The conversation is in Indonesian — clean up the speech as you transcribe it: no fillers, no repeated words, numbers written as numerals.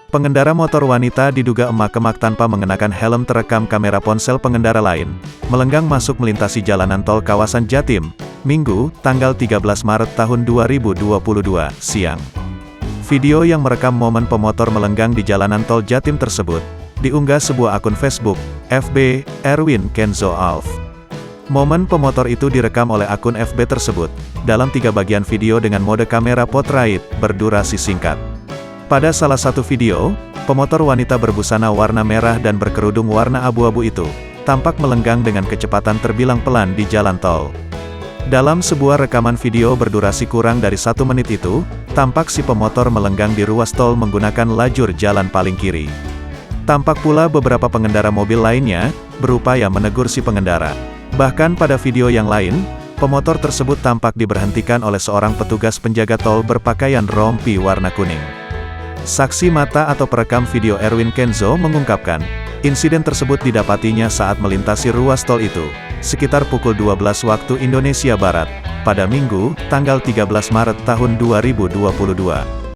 Pengendara motor wanita diduga emak-emak tanpa mengenakan helm terekam kamera ponsel pengendara lain, melenggang masuk melintasi jalanan tol kawasan Jatim, Minggu, tanggal 13 Maret tahun 2022, siang. Video yang merekam momen pemotor melenggang di jalanan tol Jatim tersebut, diunggah sebuah akun Facebook, FB, Erwin Kenzo Alf. Momen pemotor itu direkam oleh akun FB tersebut, dalam 3 bagian video dengan mode kamera portrait, berdurasi singkat. Pada salah satu video, pemotor wanita berbusana warna merah dan berkerudung warna abu-abu itu, tampak melenggang dengan kecepatan terbilang pelan di jalan tol. Dalam sebuah rekaman video berdurasi kurang dari 1 menit itu, tampak si pemotor melenggang di ruas tol menggunakan lajur jalan paling kiri. Tampak pula beberapa pengendara mobil lainnya, berupaya menegur si pengendara. Bahkan pada video yang lain, pemotor tersebut tampak diberhentikan oleh seorang petugas penjaga tol berpakaian rompi warna kuning. Saksi mata atau perekam video Erwin Kenzo mengungkapkan, insiden tersebut didapatinya saat melintasi ruas tol itu, sekitar pukul 12 waktu Indonesia Barat, pada Minggu, tanggal 13 Maret tahun 2022.